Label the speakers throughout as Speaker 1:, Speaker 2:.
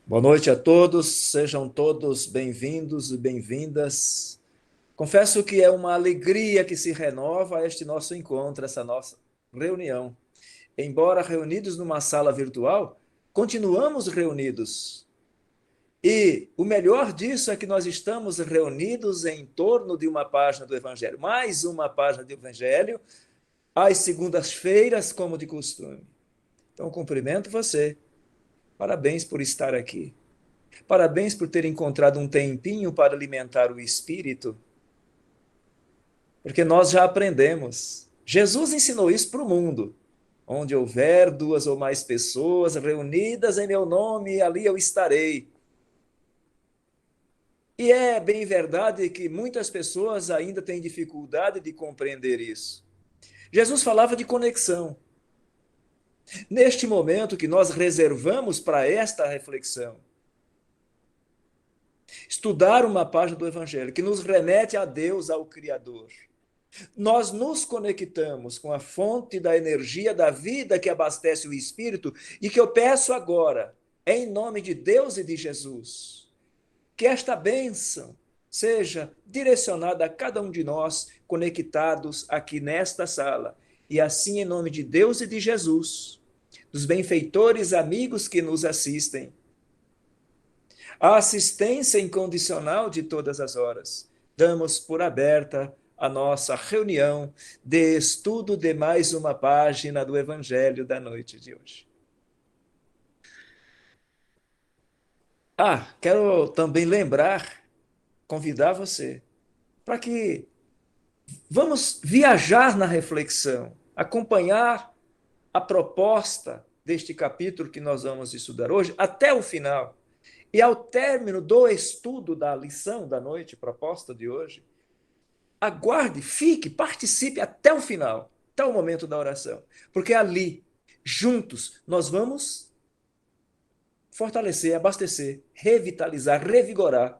Speaker 1: Boa noite a todos, sejam todos bem-vindos e bem-vindas. Confesso que é uma alegria que se renova este nosso encontro, essa nossa reunião. Embora reunidos numa sala virtual, continuamos reunidos. E o melhor disso é que nós estamos reunidos em torno de uma página do Evangelho, mais uma página do Evangelho, às segundas-feiras, como de costume. Então, cumprimento você. Parabéns por estar aqui. Parabéns por ter encontrado um tempinho para alimentar o espírito, porque nós já aprendemos. Jesus ensinou isso para o mundo. Onde houver duas ou mais pessoas reunidas em meu nome, ali eu estarei. E é bem verdade que muitas pessoas ainda têm dificuldade de compreender isso. Jesus falava de conexão. Neste momento que nós reservamos para esta reflexão, estudar uma página do Evangelho que nos remete a Deus, ao Criador. Nós nos conectamos com a fonte da energia da vida que abastece o espírito e que eu peço agora, em nome de Deus e de Jesus, que esta bênção seja direcionada a cada um de nós conectados aqui nesta sala. E assim, em nome de Deus e de Jesus, dos benfeitores amigos que nos assistem, a assistência incondicional de todas as horas, damos por aberta a nossa reunião de estudo de mais uma página do Evangelho da noite de hoje. Quero também lembrar, convidar você, para que vamos viajar na reflexão, acompanhar a proposta deste capítulo que nós vamos estudar hoje até o final. E ao término do estudo da lição da noite, proposta de hoje, aguarde, fique, participe até o final, até o momento da oração, porque ali, juntos, nós vamos fortalecer, abastecer, revitalizar, revigorar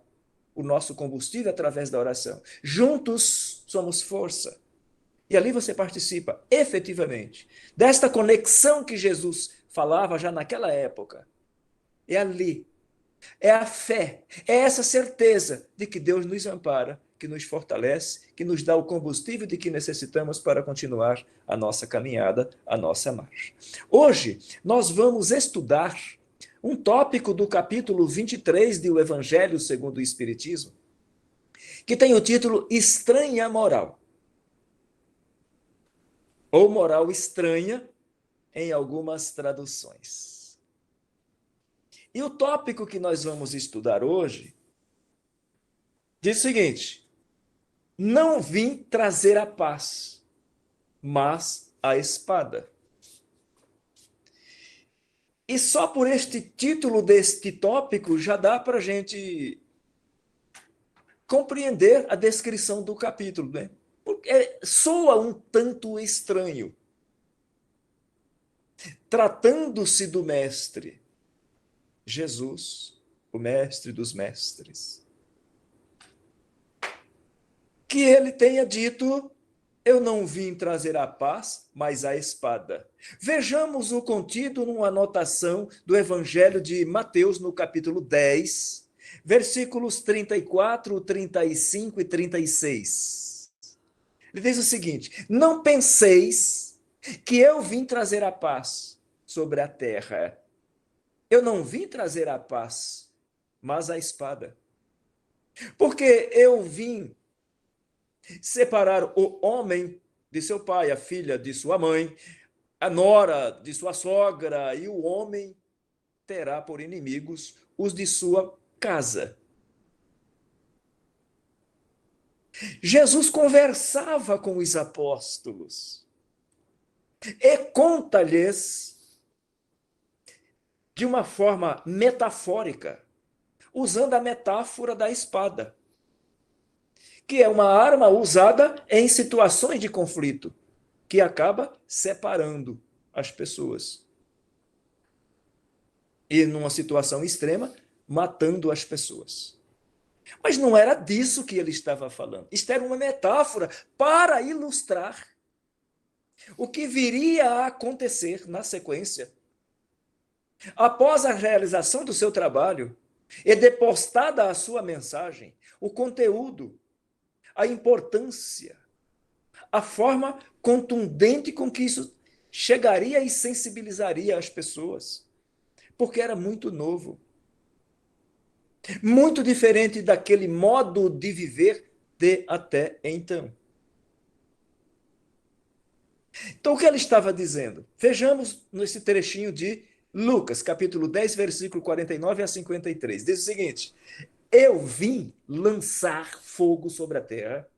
Speaker 1: o nosso combustível através da oração. Juntos somos força. E ali você participa efetivamente desta conexão que Jesus falava já naquela época. É ali, é a fé, é essa certeza de que Deus nos ampara, que nos fortalece, que nos dá o combustível de que necessitamos para continuar a nossa caminhada, a nossa marcha. Hoje, nós vamos estudar um tópico do capítulo 23 do Evangelho segundo o Espiritismo, que tem o título Estranha Moral, ou Moral Estranha, em algumas traduções. E o tópico que nós vamos estudar hoje diz o seguinte: não vim trazer a paz, mas a espada. E só por este título deste tópico já dá para a gente compreender a descrição do capítulo, né? Porque soa um tanto estranho. Tratando-se do Mestre Jesus, o Mestre dos Mestres, que ele tenha dito: eu não vim trazer a paz, mas a espada. Vejamos o contido numa anotação do Evangelho de Mateus, no capítulo 10, versículos 34, 35 e 36. Ele diz o seguinte: não penseis que eu vim trazer a paz sobre a terra. Eu não vim trazer a paz, mas a espada. Porque eu vim separar o homem de seu pai, a filha de sua mãe, a nora de sua sogra, e o homem terá por inimigos os de sua casa. Jesus conversava com os apóstolos e conta-lhes de uma forma metafórica, usando a metáfora da espada, que é uma arma usada em situações de conflito, que acaba separando as pessoas. E, numa situação extrema, matando as pessoas. Mas não era disso que ele estava falando. Isto era uma metáfora para ilustrar o que viria a acontecer na sequência. Após a realização do seu trabalho, e depositada a sua mensagem, o conteúdo, a importância, a forma contundente com que isso chegaria e sensibilizaria as pessoas, porque era muito novo, muito diferente daquele modo de viver de até então. Então, o que ele estava dizendo? Vejamos nesse trechinho de Lucas, capítulo 10, versículo 49 a 53. Diz o seguinte: eu vim lançar fogo sobre a terra,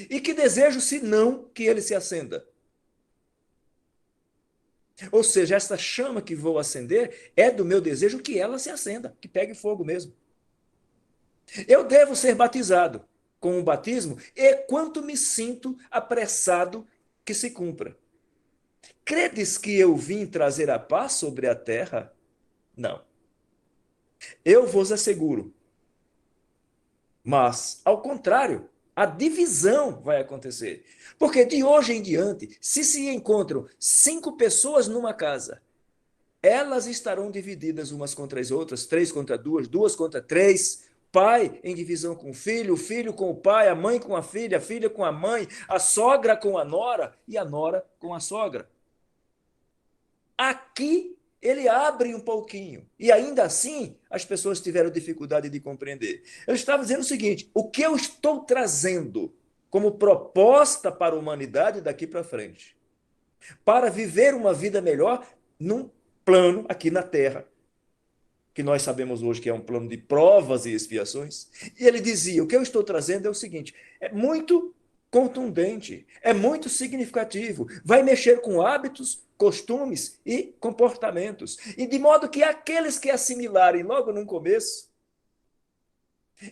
Speaker 1: e que desejo, senão que ele se acenda. Ou seja, essa chama que vou acender é do meu desejo que ela se acenda, que pegue fogo mesmo. Eu devo ser batizado com o batismo, e quanto me sinto apressado que se cumpra. Credes que eu vim trazer a paz sobre a terra? Não. Eu vos asseguro. Mas, ao contrário, a divisão vai acontecer. Porque de hoje em diante, se encontram 5 pessoas numa casa, elas estarão divididas umas contra as outras, 3 contra 2, 2 contra 3, pai em divisão com o filho com o pai, a mãe com a filha com a mãe, a sogra com a nora e a nora com a sogra. Aqui ele abre um pouquinho, e ainda assim as pessoas tiveram dificuldade de compreender. Eu estava dizendo o seguinte: o que eu estou trazendo como proposta para a humanidade daqui para frente, para viver uma vida melhor num plano aqui na Terra, que nós sabemos hoje que é um plano de provas e expiações. E ele dizia: o que eu estou trazendo é o seguinte, é muito contundente, é muito significativo, vai mexer com hábitos, costumes e comportamentos. E de modo que aqueles que assimilarem logo no começo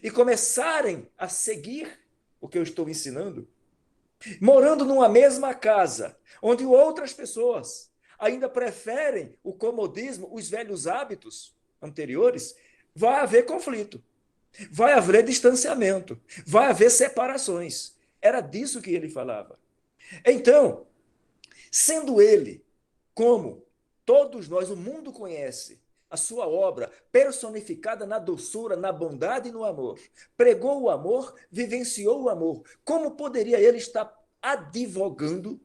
Speaker 1: e começarem a seguir o que eu estou ensinando, morando numa mesma casa, onde outras pessoas ainda preferem o comodismo, os velhos hábitos anteriores, vai haver conflito, vai haver distanciamento, vai haver separações. Era disso que ele falava. Então, sendo ele, como todos nós, o mundo conhece, a sua obra personificada na doçura, na bondade e no amor, pregou o amor, vivenciou o amor, como poderia ele estar advogando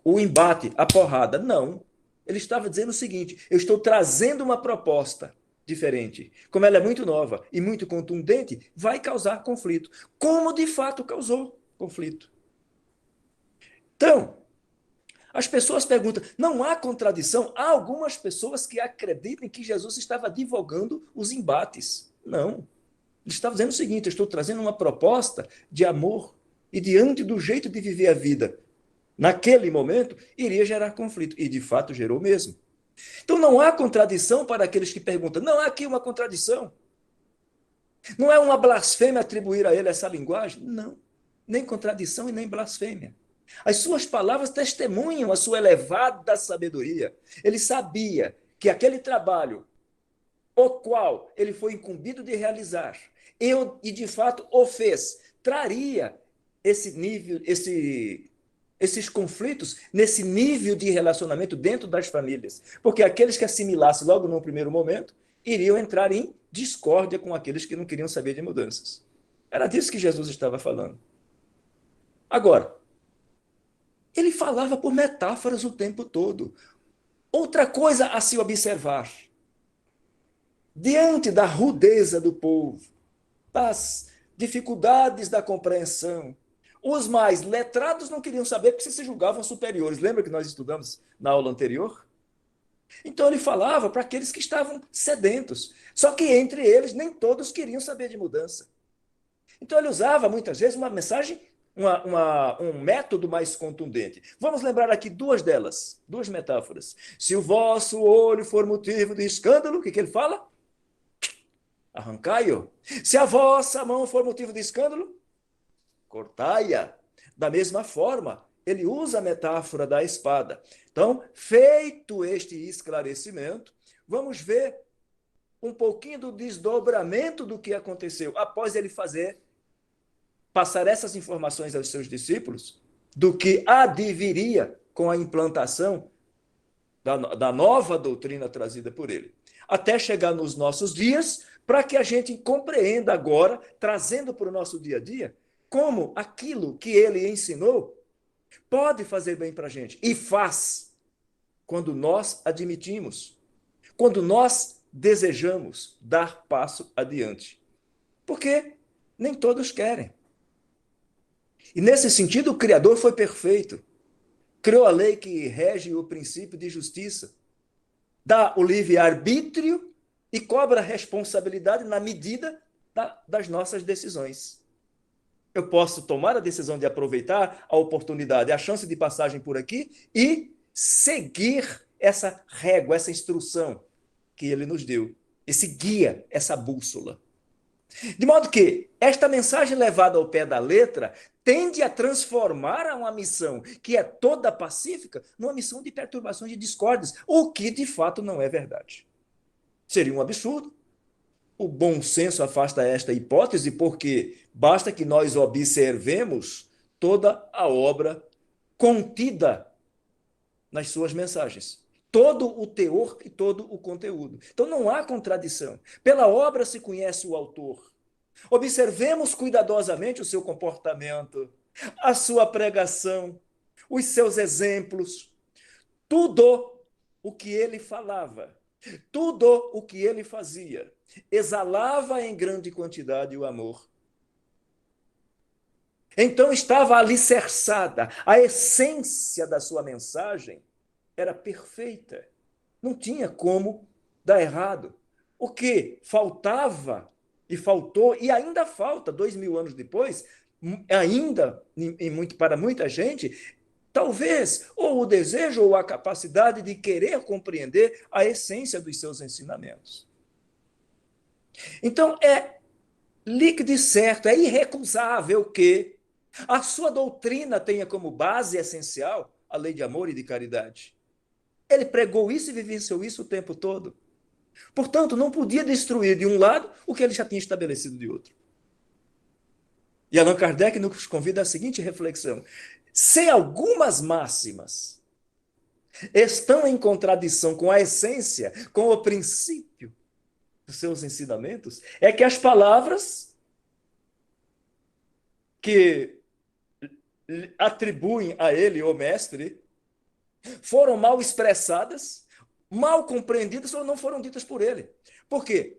Speaker 1: o embate, a porrada? Não. Ele estava dizendo o seguinte: eu estou trazendo uma proposta diferente. Como ela é muito nova e muito contundente, vai causar conflito. Como de fato causou conflito. Então, as pessoas perguntam: não há contradição? Há algumas pessoas que acreditam que Jesus estava advogando os embates. Não. Ele estava dizendo o seguinte: eu estou trazendo uma proposta de amor, e diante do jeito de viver a vida naquele momento, iria gerar conflito. E, de fato, gerou mesmo. Então, não há contradição para aqueles que perguntam. Não há aqui uma contradição. Não é uma blasfêmia atribuir a ele essa linguagem? Não. Nem contradição e nem blasfêmia. As suas palavras testemunham a sua elevada sabedoria. Ele sabia que aquele trabalho, o qual ele foi incumbido de realizar, e de fato o fez, traria esse nível, esses conflitos nesse nível de relacionamento dentro das famílias. Porque aqueles que assimilassem logo no primeiro momento iriam entrar em discórdia com aqueles que não queriam saber de mudanças. Era disso que Jesus estava falando. Agora, ele falava por metáforas o tempo todo. Outra coisa a se observar: diante da rudeza do povo, das dificuldades da compreensão, os mais letrados não queriam saber porque se julgavam superiores. Lembra que nós estudamos na aula anterior? Então ele falava para aqueles que estavam sedentos. Só que entre eles nem todos queriam saber de mudança. Então ele usava muitas vezes uma mensagem, um método mais contundente. Vamos lembrar aqui duas delas, duas metáforas. Se o vosso olho for motivo de escândalo, o que ele fala? Arrancai-o. Se a vossa mão for motivo de escândalo, cortai-a. Da mesma forma, ele usa a metáfora da espada. Então, feito este esclarecimento, vamos ver um pouquinho do desdobramento do que aconteceu após ele passar essas informações aos seus discípulos, do que adviria com a implantação da nova doutrina trazida por ele, até chegar nos nossos dias, para que a gente compreenda agora, trazendo para o nosso dia a dia, como aquilo que ele ensinou pode fazer bem para a gente. E faz, quando nós admitimos, quando nós desejamos dar passo adiante. Porque nem todos querem. E nesse sentido, o Criador foi perfeito. Criou a lei que rege o princípio de justiça, dá o livre-arbítrio e cobra a responsabilidade na medida das nossas decisões. Eu posso tomar a decisão de aproveitar a oportunidade, a chance de passagem por aqui e seguir essa régua, essa instrução que ele nos deu, esse guia, essa bússola. De modo que esta mensagem levada ao pé da letra tende a transformar uma missão que é toda pacífica numa missão de perturbações e discórdias, o que de fato não é verdade. Seria um absurdo. O bom senso afasta esta hipótese, porque basta que nós observemos toda a obra contida nas suas mensagens. Todo o teor e todo o conteúdo. Então não há contradição. Pela obra se conhece o autor. Observemos cuidadosamente o seu comportamento, a sua pregação, os seus exemplos, tudo o que ele falava, tudo o que ele fazia, exalava em grande quantidade o amor. Então estava alicerçada, a essência da sua mensagem era perfeita, não tinha como dar errado. O que faltava e faltou, e ainda falta, 2000 anos depois, ainda para muita gente, talvez ou o desejo ou a capacidade de querer compreender a essência dos seus ensinamentos. Então, é líquido e certo, é irrecusável que a sua doutrina tenha como base essencial a lei de amor e de caridade. Ele pregou isso e vivenciou isso o tempo todo. Portanto, não podia destruir de um lado o que ele já tinha estabelecido de outro. E Allan Kardec nos convida à seguinte reflexão: se algumas máximas estão em contradição com a essência, com o princípio dos seus ensinamentos, é que as palavras que atribuem a ele, o mestre, foram mal expressadas, mal compreendidas ou não foram ditas por ele. Por quê?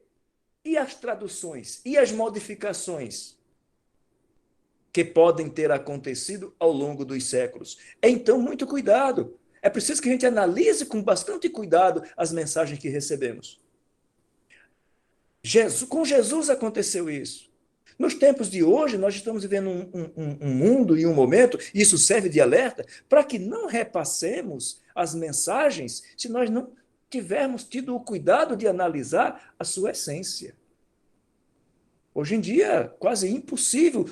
Speaker 1: E as traduções, e as modificações que podem ter acontecido ao longo dos séculos? Então, muito cuidado. É preciso que a gente analise com bastante cuidado as mensagens que recebemos. Com Jesus aconteceu isso. Nos tempos de hoje, nós estamos vivendo um mundo e um momento, e isso serve de alerta, para que não repassemos as mensagens se nós não tivermos tido o cuidado de analisar a sua essência. Hoje em dia, quase impossível,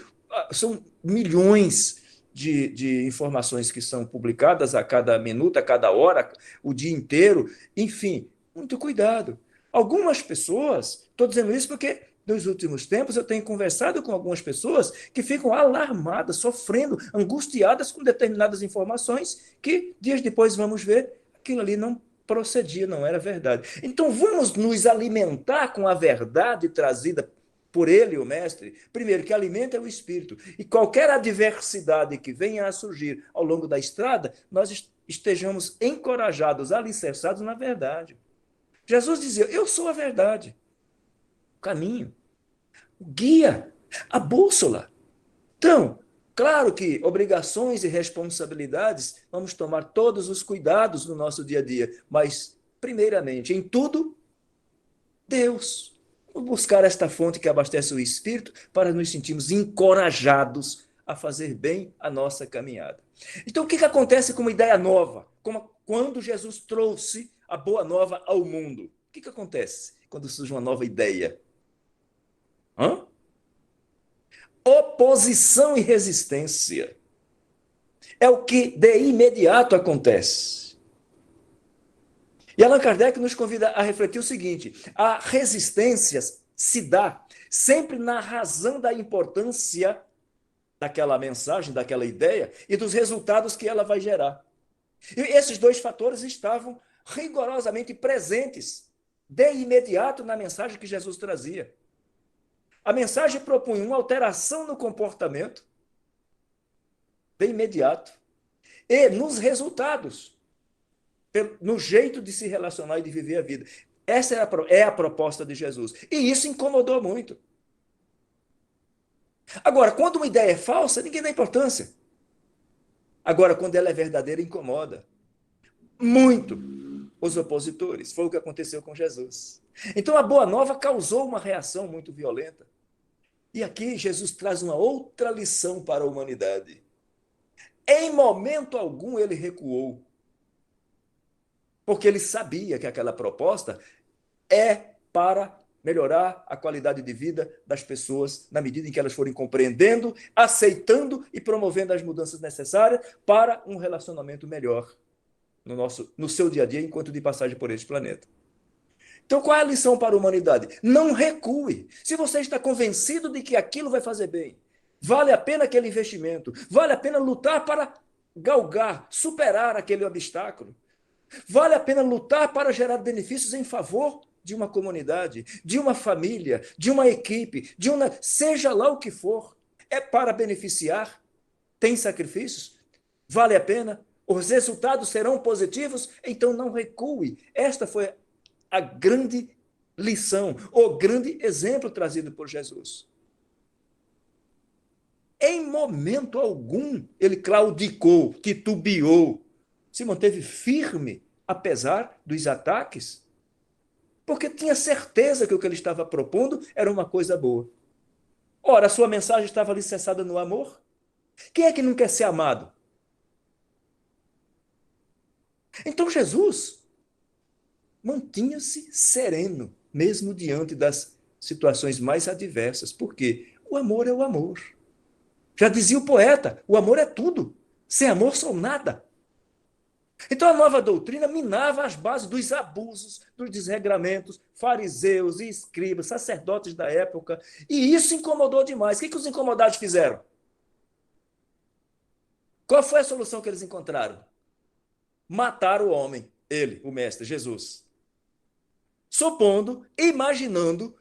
Speaker 1: são milhões de informações que são publicadas a cada minuto, a cada hora, o dia inteiro, enfim, muito cuidado. Algumas pessoas, estou dizendo isso porque nos últimos tempos eu tenho conversado com algumas pessoas que ficam alarmadas, sofrendo, angustiadas com determinadas informações que dias depois vamos ver aquilo ali não procedia, não era verdade. Então vamos nos alimentar com a verdade trazida por ele, o mestre, primeiro, que alimenta o espírito, e qualquer adversidade que venha a surgir ao longo da estrada, nós estejamos encorajados, alicerçados na verdade. Jesus dizia: eu sou a verdade, o caminho, o guia, a bússola. Então, claro que obrigações e responsabilidades, vamos tomar todos os cuidados no nosso dia a dia, mas, primeiramente, em tudo, Deus. Vamos buscar esta fonte que abastece o espírito para nos sentirmos encorajados a fazer bem a nossa caminhada. Então, o que acontece com uma ideia nova? Quando Jesus trouxe a boa nova ao mundo? O que acontece quando surge uma nova ideia? Oposição e resistência. É o que de imediato acontece. E Allan Kardec nos convida a refletir o seguinte: a resistência se dá sempre na razão da importância daquela mensagem, daquela ideia e dos resultados que ela vai gerar. E esses dois fatores estavam rigorosamente presentes de imediato na mensagem que Jesus trazia. A mensagem propunha uma alteração no comportamento de imediato e nos resultados, no jeito de se relacionar e de viver a vida. Essa é a proposta de Jesus. E isso incomodou muito. Agora, quando uma ideia é falsa, ninguém dá importância. Agora, quando ela é verdadeira, incomoda muito os opositores. Foi o que aconteceu com Jesus. Então, a Boa Nova causou uma reação muito violenta. E aqui Jesus traz uma outra lição para a humanidade. Em momento algum ele recuou, porque ele sabia que aquela proposta é para melhorar a qualidade de vida das pessoas na medida em que elas forem compreendendo, aceitando e promovendo as mudanças necessárias para um relacionamento melhor no seu dia a dia enquanto de passagem por este planeta. Então, qual é a lição para a humanidade? Não recue. Se você está convencido de que aquilo vai fazer bem, vale a pena aquele investimento, vale a pena lutar para galgar, superar aquele obstáculo, vale a pena lutar para gerar benefícios em favor de uma comunidade, de uma família, de uma equipe, seja lá o que for, é para beneficiar, tem sacrifícios, vale a pena, os resultados serão positivos, então não recue. Esta foi a grande lição, o grande exemplo trazido por Jesus. Em momento algum, ele claudicou, titubeou, se manteve firme, apesar dos ataques, porque tinha certeza que o que ele estava propondo era uma coisa boa. Ora, a sua mensagem estava alicerçada no amor? Quem é que não quer ser amado? Então Jesus mantinha-se sereno, mesmo diante das situações mais adversas. Por quê? O amor é o amor. Já dizia o poeta, o amor é tudo. Sem amor sou nada. Então a nova doutrina minava as bases dos abusos, dos desregramentos, fariseus e escribas, sacerdotes da época. E isso incomodou demais. O que os incomodados fizeram? Qual foi a solução que eles encontraram? Matar o homem, ele, o mestre, Jesus. Supondo, imaginando,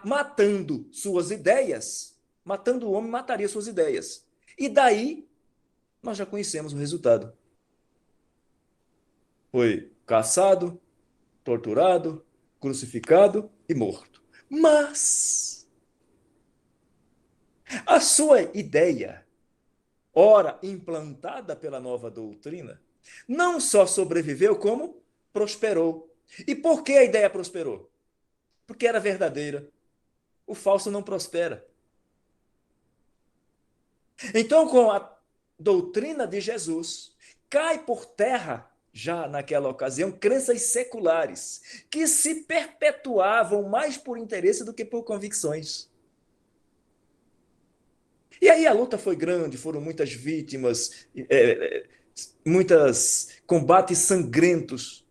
Speaker 1: matando suas ideias. Matando o homem, mataria suas ideias. E daí, nós já conhecemos o resultado. Foi caçado, torturado, crucificado e morto. Mas a sua ideia, ora implantada pela nova doutrina, não só sobreviveu, como prosperou. E por que a ideia prosperou? Porque era verdadeira. O falso não prospera. Então, com a doutrina de Jesus, cai por terra, já naquela ocasião, crenças seculares, que se perpetuavam mais por interesse do que por convicções. E aí a luta foi grande, foram muitas vítimas, muitos combates sangrentos,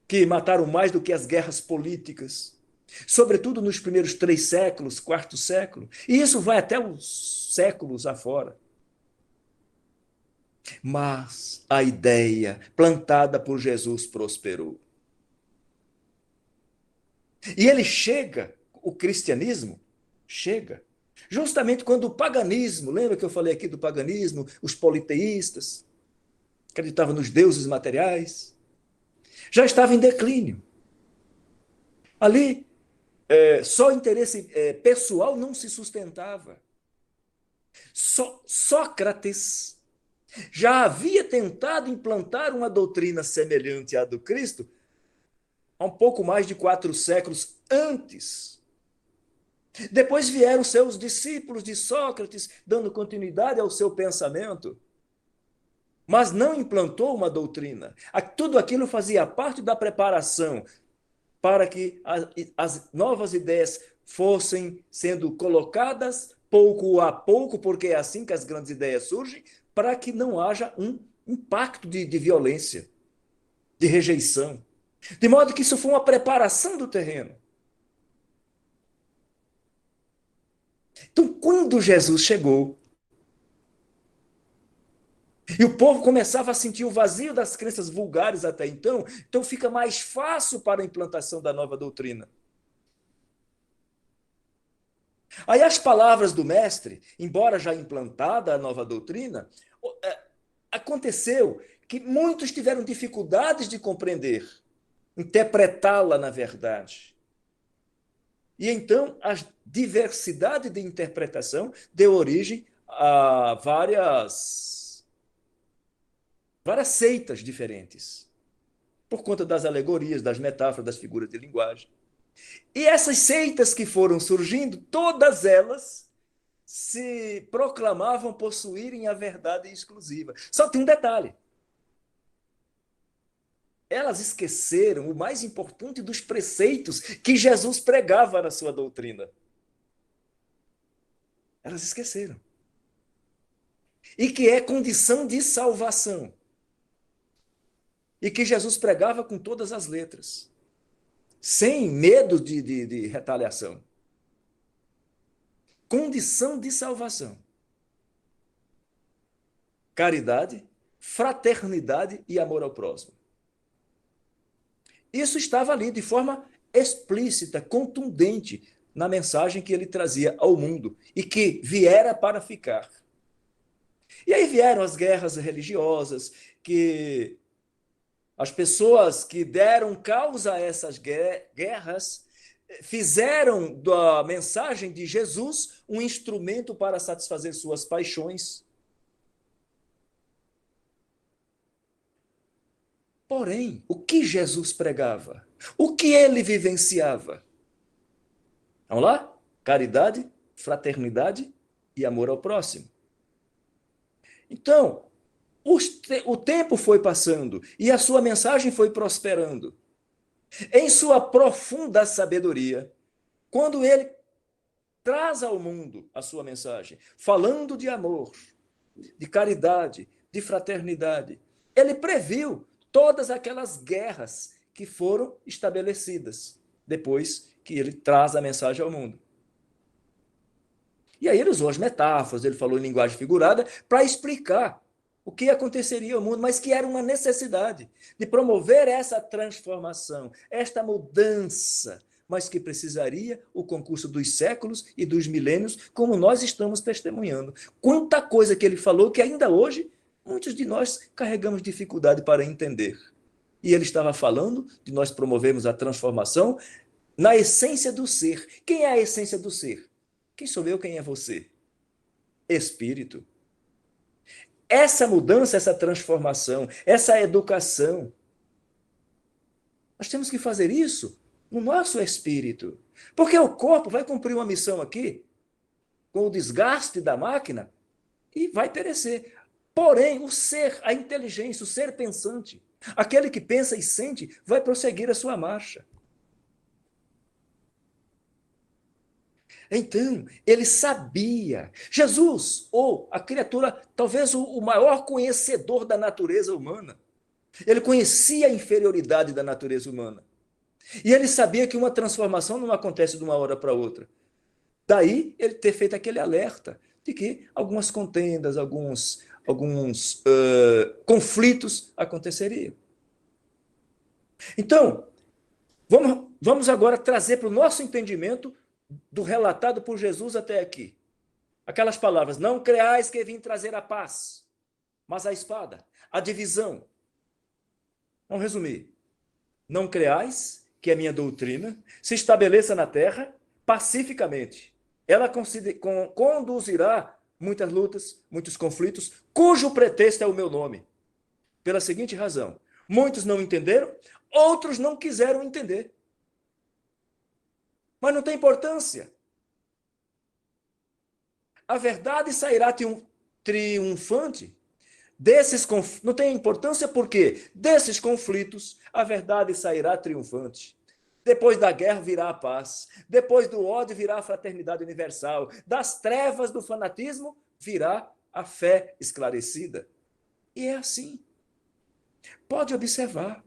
Speaker 1: que mataram mais do que as guerras políticas, sobretudo nos primeiros 3 séculos, quarto século, e isso vai até os séculos afora. Mas a ideia plantada por Jesus prosperou. E ele chega, o cristianismo chega, justamente quando o paganismo, lembra que eu falei aqui do paganismo, os politeístas, acreditavam nos deuses materiais, já estava em declínio. Ali, só interesse pessoal não se sustentava. Sócrates já havia tentado implantar uma doutrina semelhante à do Cristo há um pouco mais de 4 séculos antes. Depois vieram seus discípulos de Sócrates, dando continuidade ao seu pensamento, mas não implantou uma doutrina. Tudo aquilo fazia parte da preparação para que as novas ideias fossem sendo colocadas pouco a pouco, porque é assim que as grandes ideias surgem, para que não haja um impacto de violência, de rejeição. De modo que isso foi uma preparação do terreno. Então, quando Jesus chegou, E o povo começava a sentir o vazio das crenças vulgares até então fica mais fácil para a implantação da nova doutrina. Aí as palavras do mestre, embora já implantada a nova doutrina, aconteceu que muitos tiveram dificuldades de compreender, interpretá-la na verdade. E então a diversidade de interpretação deu origem a várias seitas diferentes, por conta das alegorias, das metáforas, das figuras de linguagem. E essas seitas que foram surgindo, todas elas se proclamavam possuírem a verdade exclusiva. Só tem um detalhe. Elas esqueceram o mais importante dos preceitos que Jesus pregava na sua doutrina. Elas esqueceram. E que é condição de salvação. E que Jesus pregava com todas as letras, sem medo de retaliação. Condição de salvação. Caridade, fraternidade e amor ao próximo. Isso estava ali de forma explícita, contundente, na mensagem que ele trazia ao mundo e que viera para ficar. E aí vieram as guerras religiosas, que as pessoas que deram causa a essas guerras fizeram da mensagem de Jesus um instrumento para satisfazer suas paixões. Porém, o que Jesus pregava? O que ele vivenciava? Vamos lá? Caridade, fraternidade e amor ao próximo. Então, o tempo foi passando e a sua mensagem foi prosperando. Em sua profunda sabedoria, quando ele traz ao mundo a sua mensagem, falando de amor, de caridade, de fraternidade, ele previu todas aquelas guerras que foram estabelecidas depois que ele traz a mensagem ao mundo. E aí ele usou as metáforas, ele falou em linguagem figurada para explicar o que aconteceria ao mundo, mas que era uma necessidade de promover essa transformação, esta mudança, mas que precisaria o concurso dos séculos e dos milênios, como nós estamos testemunhando. Quanta coisa que ele falou que ainda hoje muitos de nós carregamos dificuldade para entender. E ele estava falando de nós promovermos a transformação na essência do ser. Quem é a essência do ser? Quem sou eu, quem é você? Espírito. Essa mudança, essa transformação, essa educação, nós temos que fazer isso no nosso espírito. Porque o corpo vai cumprir uma missão aqui, com o desgaste da máquina, e vai perecer. Porém, o ser, a inteligência, o ser pensante, aquele que pensa e sente, vai prosseguir a sua marcha. Então, ele sabia. Jesus, ou a criatura, talvez o maior conhecedor da natureza humana, ele conhecia a inferioridade da natureza humana. E ele sabia que uma transformação não acontece de uma hora para outra. Daí, ele ter feito aquele alerta de que algumas contendas, alguns conflitos aconteceriam. Então, vamos agora trazer para o nosso entendimento do relatado por Jesus até aqui. Aquelas palavras, não creais que vim trazer a paz, mas a espada, a divisão. Vamos resumir. Não creais que a minha doutrina se estabeleça na terra pacificamente. Ela conduzirá muitas lutas, muitos conflitos, cujo pretexto é o meu nome. Pela seguinte razão, muitos não entenderam, outros não quiseram entender. Mas não tem importância. A verdade sairá triunfante desses conflitos. Não tem importância porque desses conflitos a verdade sairá triunfante. Depois da guerra virá a paz. Depois do ódio virá a fraternidade universal. Das trevas do fanatismo virá a fé esclarecida. E é assim. Pode observar.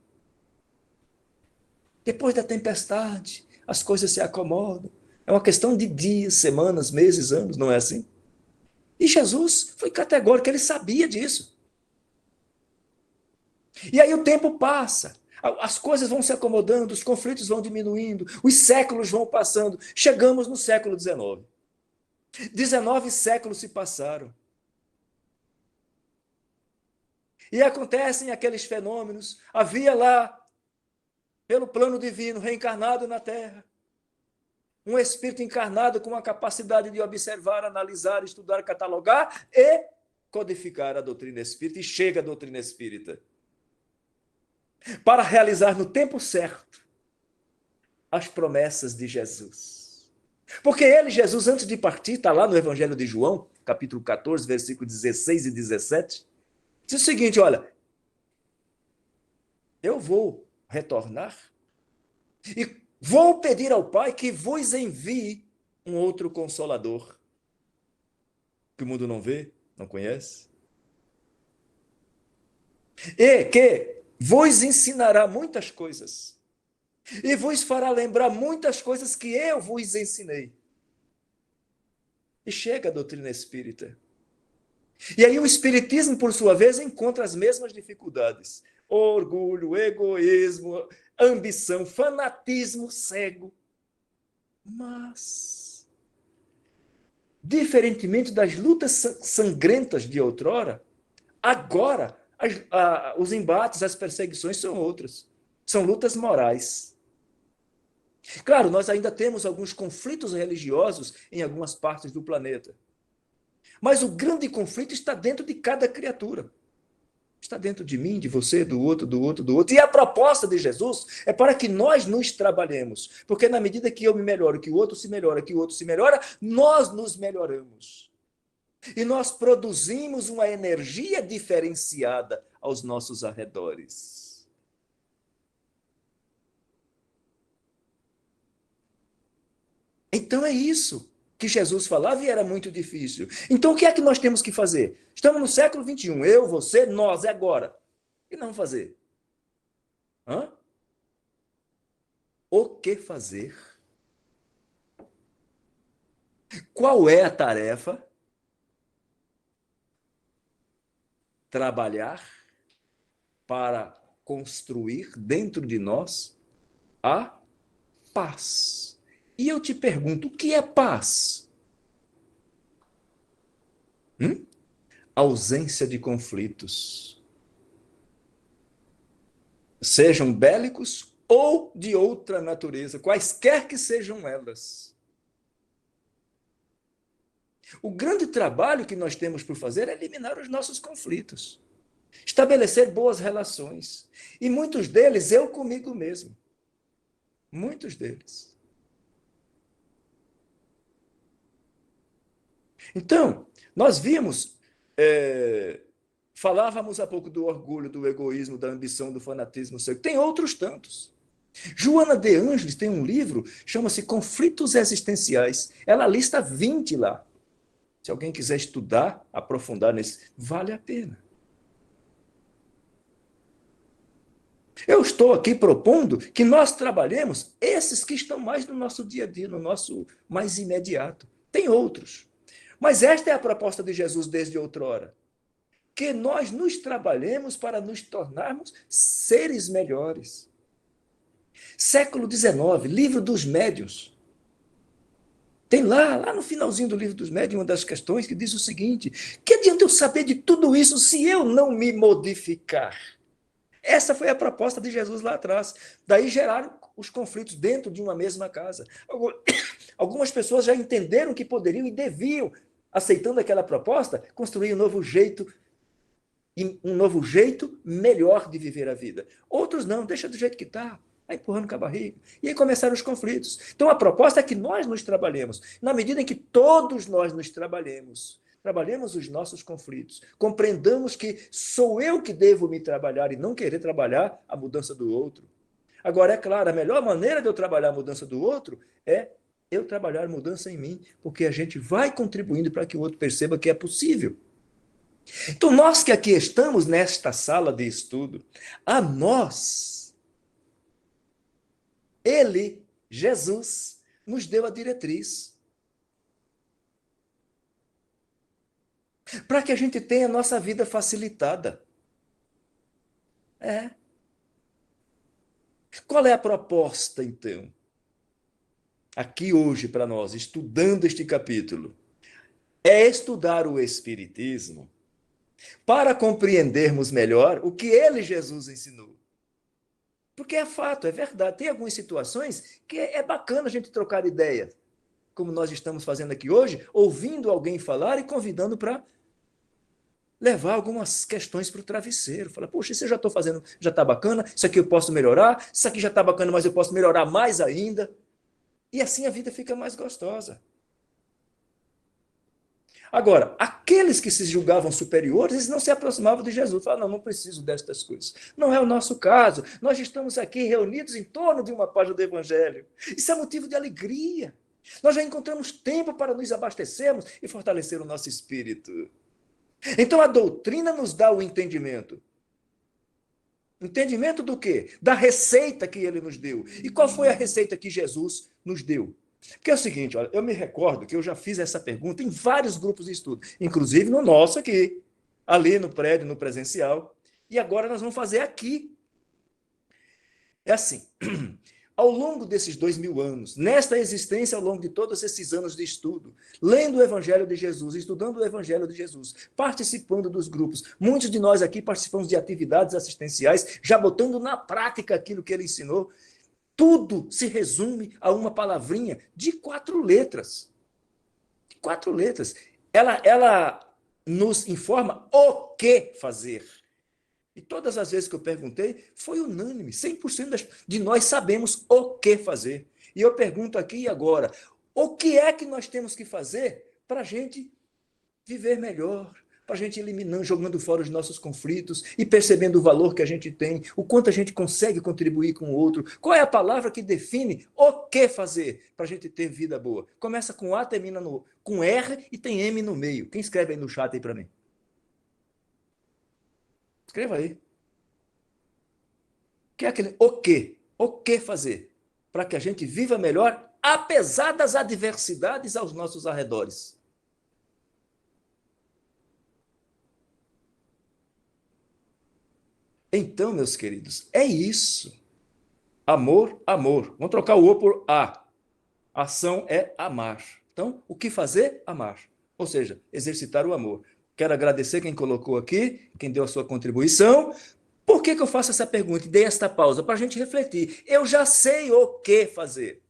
Speaker 1: Depois da tempestade, as coisas se acomodam. É uma questão de dias, semanas, meses, anos, não é assim? E Jesus foi categórico, ele sabia disso. E aí o tempo passa, as coisas vão se acomodando, os conflitos vão diminuindo, os séculos vão passando. Chegamos no século XIX. 19 séculos se passaram. E acontecem aqueles fenômenos. Havia lá, pelo plano divino, reencarnado na Terra, um espírito encarnado com a capacidade de observar, analisar, estudar, catalogar e codificar a doutrina espírita. E chega a doutrina espírita para realizar no tempo certo as promessas de Jesus. Porque ele, Jesus, antes de partir, está lá no Evangelho de João, capítulo 14, versículos 16 e 17, diz o seguinte, olha, eu vou retornar e vou pedir ao Pai que vos envie um outro Consolador, que o mundo não vê, não conhece, e que vos ensinará muitas coisas, e vos fará lembrar muitas coisas que eu vos ensinei. E chega a doutrina espírita. E aí o espiritismo, por sua vez, encontra as mesmas dificuldades. Orgulho, egoísmo, ambição, fanatismo cego. Mas, diferentemente das lutas sangrentas de outrora, agora os embates, as perseguições são outras. São lutas morais. Claro, nós ainda temos alguns conflitos religiosos em algumas partes do planeta. Mas o grande conflito está dentro de cada criatura. Está dentro de mim, de você, do outro, do outro, do outro. E a proposta de Jesus é para que nós nos trabalhemos. Porque na medida que eu me melhoro, que o outro se melhora, que o outro se melhora, nós nos melhoramos. E nós produzimos uma energia diferenciada aos nossos arredores. Então é isso que Jesus falava e era muito difícil. Então o que é que nós temos que fazer? Estamos no século XXI, eu, você, nós, é agora. E não fazer? Hã? O que fazer? Qual é a tarefa? Trabalhar para construir dentro de nós a paz. E eu te pergunto, o que é paz? Ausência de conflitos, sejam bélicos ou de outra natureza, quaisquer que sejam elas. O grande trabalho que nós temos por fazer é eliminar os nossos conflitos, estabelecer boas relações, e muitos deles eu comigo mesmo. Muitos deles. Então, nós vimos, falávamos há pouco do orgulho, do egoísmo, da ambição, do fanatismo. Tem outros tantos. Joana de Ângeles tem um livro, chama-se Conflitos Existenciais. Ela lista 20 lá. Se alguém quiser estudar, aprofundar nesse, vale a pena. Eu estou aqui propondo que nós trabalhemos esses que estão mais no nosso dia a dia, no nosso mais imediato. Tem outros. Mas esta é a proposta de Jesus desde outrora. Que nós nos trabalhemos para nos tornarmos seres melhores. Século XIX, Livro dos Médiuns. Tem lá no finalzinho do Livro dos Médiuns, uma das questões que diz o seguinte: que adianta eu saber de tudo isso se eu não me modificar? Essa foi a proposta de Jesus lá atrás. Daí geraram os conflitos dentro de uma mesma casa. Algumas pessoas já entenderam que poderiam e deviam, aceitando aquela proposta, construir um novo jeito melhor de viver a vida. Outros não, deixa do jeito que está. Vai empurrando com a barriga. E aí começaram os conflitos. Então a proposta é que nós nos trabalhemos. Na medida em que todos nós nos trabalhemos os nossos conflitos, compreendamos que sou eu que devo me trabalhar e não querer trabalhar a mudança do outro. Agora, é claro, a melhor maneira de eu trabalhar a mudança do outro é eu trabalhar a mudança em mim, porque a gente vai contribuindo para que o outro perceba que é possível. Então, nós que aqui estamos nesta sala de estudo, a nós, ele, Jesus, nos deu a diretriz para que a gente tenha a nossa vida facilitada. É. Qual é a proposta, então? Aqui hoje para nós, estudando este capítulo, é estudar o Espiritismo para compreendermos melhor o que ele, Jesus, ensinou. Porque é fato, é verdade. Tem algumas situações que é bacana a gente trocar ideias, como nós estamos fazendo aqui hoje, ouvindo alguém falar e convidando para levar algumas questões para o travesseiro. Fala, poxa, isso eu já estou fazendo, já está bacana, isso aqui eu posso melhorar, isso aqui já está bacana, mas eu posso melhorar mais ainda. E assim a vida fica mais gostosa. Agora, aqueles que se julgavam superiores, eles não se aproximavam de Jesus. Falavam, não preciso destas coisas. Não é o nosso caso. Nós estamos aqui reunidos em torno de uma página do Evangelho. Isso é motivo de alegria. Nós já encontramos tempo para nos abastecermos e fortalecer o nosso espírito. Então, a doutrina nos dá o entendimento. Entendimento do quê? Da receita que ele nos deu. E qual foi a receita que Jesus nos deu? Porque é o seguinte, olha, eu me recordo que eu já fiz essa pergunta em vários grupos de estudo, inclusive no nosso aqui, ali no prédio, no presencial, e agora nós vamos fazer aqui. É assim, ao longo desses 2000 anos, nesta existência, ao longo de todos esses anos de estudo, lendo o Evangelho de Jesus, estudando o Evangelho de Jesus, participando dos grupos, muitos de nós aqui participamos de atividades assistenciais, já botando na prática aquilo que ele ensinou. Tudo se resume a uma palavrinha de 4 letras. 4 letras. Ela nos informa o que fazer. E todas as vezes que eu perguntei, foi unânime. 100% de nós sabemos o que fazer. E eu pergunto aqui e agora, o que é que nós temos que fazer para a gente viver melhor? Para a gente eliminando, jogando fora os nossos conflitos e percebendo o valor que a gente tem, o quanto a gente consegue contribuir com o outro. Qual é a palavra que define o que fazer para a gente ter vida boa? Começa com A, termina com R e tem M no meio. Quem escreve aí no chat aí para mim? Escreva aí. Que é aquele o quê? O que fazer? Para que a gente viva melhor, apesar das adversidades aos nossos arredores. Então, meus queridos, é isso. Amor, amor. Vamos trocar o O por A. Ação é amar. Então, o que fazer? Amar. Ou seja, exercitar o amor. Quero agradecer quem colocou aqui, quem deu a sua contribuição. Por que eu faço essa pergunta e dei esta pausa? Para a gente refletir. Eu já sei o que fazer.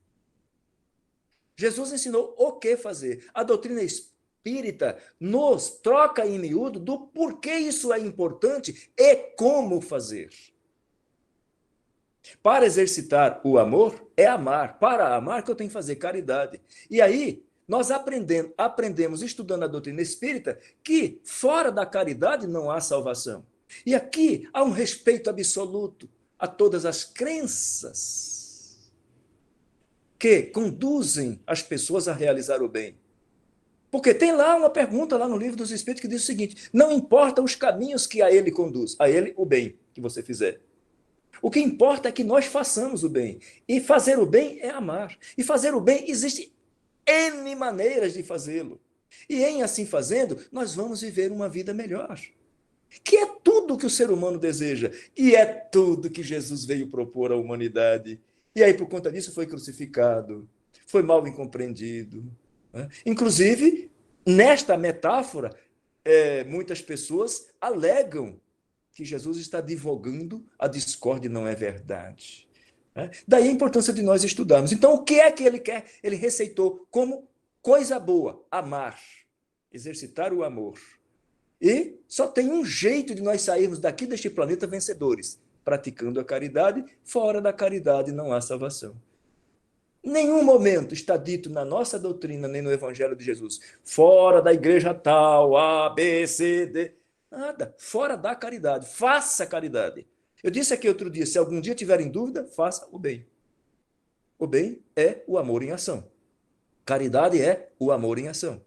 Speaker 1: Jesus ensinou o que fazer. A doutrina espírita nos troca em miúdo do porquê isso é importante e como fazer. Para exercitar o amor, é amar. Para amar, que eu tenho que fazer caridade. E aí, nós aprendemos, estudando a doutrina espírita, que fora da caridade não há salvação. E aqui há um respeito absoluto a todas as crenças que conduzem as pessoas a realizar o bem. Porque tem lá uma pergunta lá no Livro dos Espíritos que diz o seguinte: não importa os caminhos que a ele conduz, a ele o bem que você fizer. O que importa é que nós façamos o bem. E fazer o bem é amar. E fazer o bem, existe N maneiras de fazê-lo. E em assim fazendo, nós vamos viver uma vida melhor. Que é tudo que o ser humano deseja. E é tudo que Jesus veio propor à humanidade. E aí, por conta disso, foi crucificado. Foi mal incompreendido. Né? Inclusive, nesta metáfora, muitas pessoas alegam que Jesus está divulgando a discórdia, não é verdade. Daí a importância de nós estudarmos. Então, o que é que ele quer? Ele receitou como coisa boa, amar, exercitar o amor. E só tem um jeito de nós sairmos daqui deste planeta vencedores, praticando a caridade. Fora da caridade não há salvação. Nenhum momento está dito na nossa doutrina, nem no Evangelho de Jesus, fora da igreja tal, A, B, C, D. Nada, fora da caridade. Faça caridade. Eu disse aqui outro dia, se algum dia tiver em dúvida, faça o bem. O bem é o amor em ação. Caridade é o amor em ação.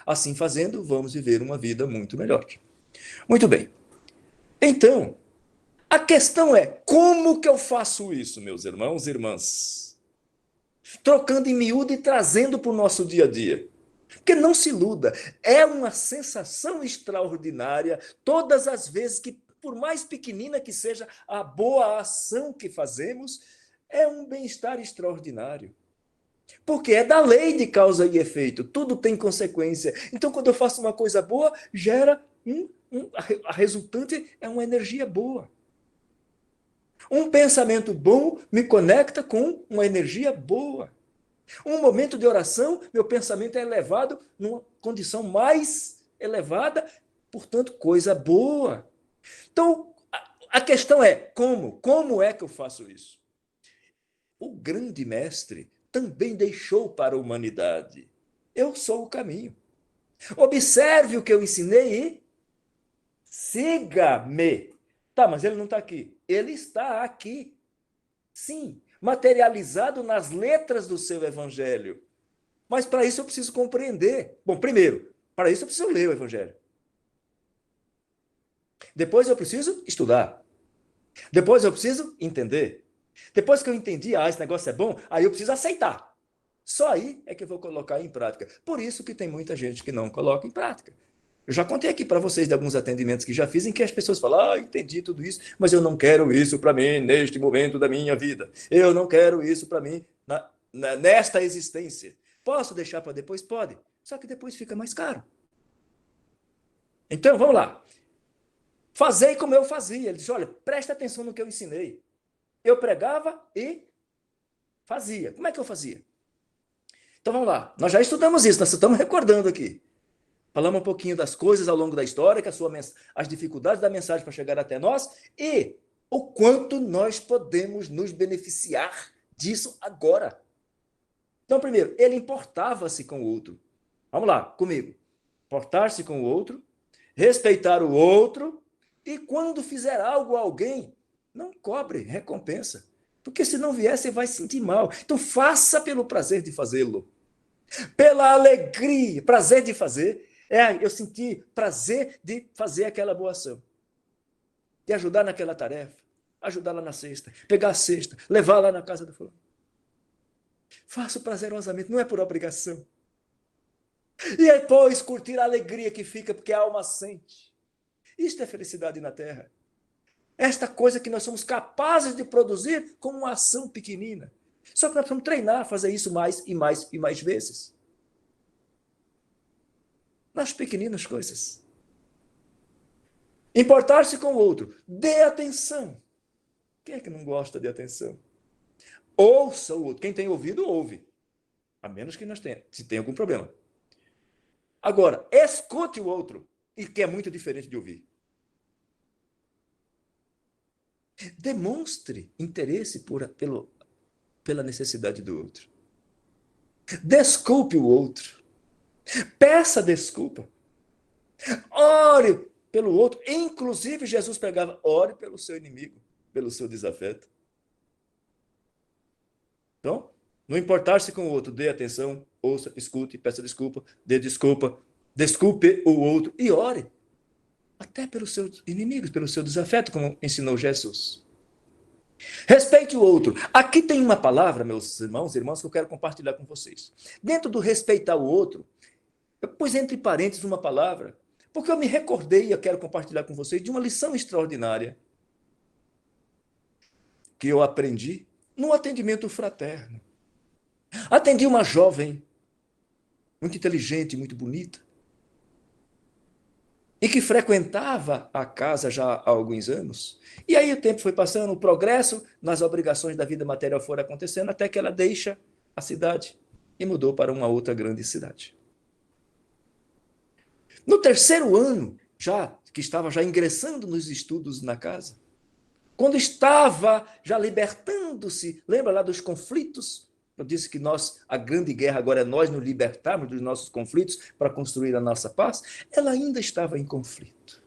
Speaker 1: Assim fazendo, vamos viver uma vida muito melhor. Muito bem. Então, a questão é, como que eu faço isso, meus irmãos e irmãs? Trocando em miúdo e trazendo para o nosso dia a dia. Porque não se iluda, é uma sensação extraordinária todas as vezes que por mais pequenina que seja a boa ação que fazemos, é um bem-estar extraordinário. Porque é da lei de causa e efeito, tudo tem consequência. Então, quando eu faço uma coisa boa, gera a resultante é uma energia boa. Um pensamento bom me conecta com uma energia boa. Um momento de oração, meu pensamento é elevado numa condição mais elevada, portanto, coisa boa. Então, a questão é como? Como é que eu faço isso? O grande mestre também deixou para a humanidade. Eu sou o caminho. Observe o que eu ensinei e siga-me. Tá, mas ele não está aqui. Ele está aqui. Sim, materializado nas letras do seu evangelho. Mas para isso eu preciso compreender. Bom, primeiro, para isso eu preciso ler o evangelho. Depois eu preciso estudar. Depois eu preciso entender. Depois que eu entendi, esse negócio é bom, aí eu preciso aceitar. Só aí é que eu vou colocar em prática. Por isso que tem muita gente que não coloca em prática. Eu já contei aqui para vocês de alguns atendimentos que já fiz em que as pessoas falam: entendi tudo isso, mas eu não quero isso para mim neste momento da minha vida. Eu não quero isso para mim nesta existência. Posso deixar para depois? Pode. Só que depois fica mais caro. Então, vamos lá. Fazei como eu fazia. Ele disse: olha, presta atenção no que eu ensinei. Eu pregava e fazia. Como é que eu fazia? Então, vamos lá. Nós já estudamos isso, nós estamos recordando aqui. Falamos um pouquinho das coisas ao longo da história, que as dificuldades da mensagem para chegar até nós e o quanto nós podemos nos beneficiar disso agora. Então, primeiro, ele importava-se com o outro. Vamos lá, comigo. Portar-se com o outro, respeitar o outro e quando fizer algo a alguém, não cobre recompensa. Porque se não vier, você vai sentir mal. Então, faça pelo prazer de fazê-lo. Pela alegria, prazer de fazer. Eu senti prazer de fazer aquela boa ação. De ajudar naquela tarefa. Ajudar lá na cesta. Pegar a cesta. Levar lá na casa do fulano. Faço prazerosamente, não é por obrigação. E depois curtir a alegria que fica porque a alma sente. Isto é felicidade na terra. Esta coisa que nós somos capazes de produzir com uma ação pequenina. Só que nós precisamos treinar, fazer isso mais e mais e mais vezes. Nas pequeninas coisas. Importar-se com o outro. Dê atenção. Quem é que não gosta de atenção? Ouça o outro. Quem tem ouvido, ouve. A menos que nós tenha, se tem algum problema. Agora, escute o outro. E que é muito diferente de ouvir. Demonstre interesse pela necessidade do outro. Desculpe o outro. Peça desculpa. Ore pelo outro. Inclusive, Jesus pregava: ore pelo seu inimigo, pelo seu desafeto. Então, não importar-se com o outro, dê atenção, ouça, escute, peça desculpa, dê desculpa, desculpe o outro e ore. Até pelos seus inimigos, pelo seu desafeto, como ensinou Jesus. Respeite o outro. Aqui tem uma palavra, meus irmãos e irmãs, que eu quero compartilhar com vocês. Dentro do respeitar o outro, eu pus entre parênteses uma palavra, porque eu me recordei e eu quero compartilhar com vocês de uma lição extraordinária que eu aprendi no atendimento fraterno. Atendi uma jovem, muito inteligente, muito bonita, e que frequentava a casa já há alguns anos. E aí o tempo foi passando, o progresso nas obrigações da vida material foram acontecendo, até que ela deixa a cidade e mudou para uma outra grande cidade. No terceiro ano, que estava já ingressando nos estudos na casa, quando estava já libertando-se, lembra lá dos conflitos? Eu disse que a grande guerra agora é nós nos libertarmos dos nossos conflitos para construir a nossa paz. Ela ainda estava em conflito.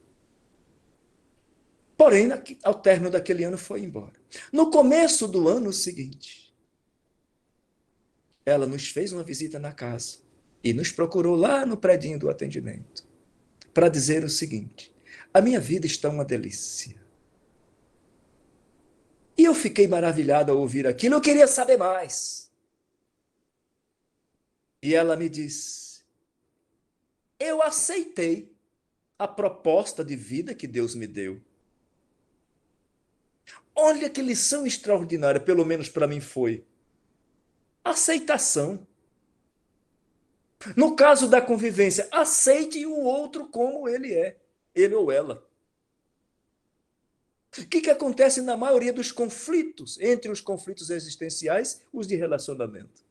Speaker 1: Porém, ao término daquele ano, foi embora. No começo do ano seguinte, ela nos fez uma visita na casa e nos procurou lá no predinho do atendimento para dizer o seguinte: a minha vida está uma delícia. E eu fiquei maravilhado ao ouvir aquilo, eu queria saber mais. E ela me disse: eu aceitei a proposta de vida que Deus me deu. Olha que lição extraordinária, pelo menos para mim foi. Aceitação. No caso da convivência, aceite o outro como ele é, ele ou ela. O que acontece na maioria dos conflitos, entre os conflitos existenciais, os de relacionamento?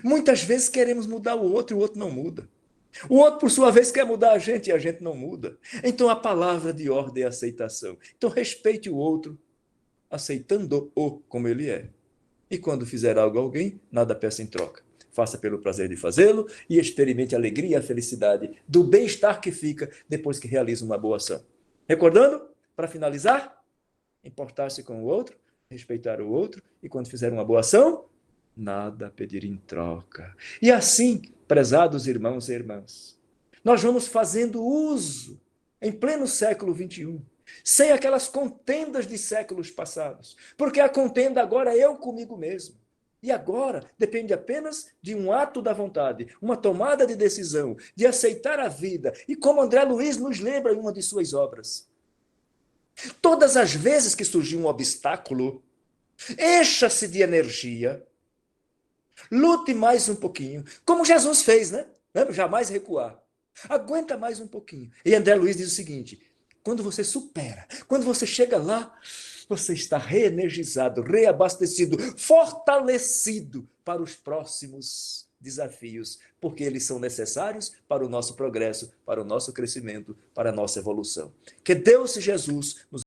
Speaker 1: Muitas vezes queremos mudar o outro e o outro não muda. O outro, por sua vez, quer mudar a gente e a gente não muda. Então, a palavra de ordem é aceitação. Então, respeite o outro, aceitando-o como ele é. E quando fizer algo a alguém, nada peça em troca. Faça pelo prazer de fazê-lo e experimente a alegria e a felicidade do bem-estar que fica depois que realiza uma boa ação. Recordando, para finalizar, importar-se com o outro, respeitar o outro e quando fizer uma boa ação, nada pedir em troca. E assim, prezados irmãos e irmãs, nós vamos fazendo uso, em pleno século XXI, sem aquelas contendas de séculos passados, porque a contenda agora é eu comigo mesmo. E agora depende apenas de um ato da vontade, uma tomada de decisão, de aceitar a vida. E como André Luiz nos lembra em uma de suas obras, todas as vezes que surgir um obstáculo, encha-se de energia, lute mais um pouquinho, como Jesus fez, né? Jamais recuar. Aguenta mais um pouquinho. E André Luiz diz o seguinte: quando você supera, quando você chega lá, você está reenergizado, reabastecido, fortalecido para os próximos desafios, porque eles são necessários para o nosso progresso, para o nosso crescimento, para a nossa evolução. Que Deus e Jesus nos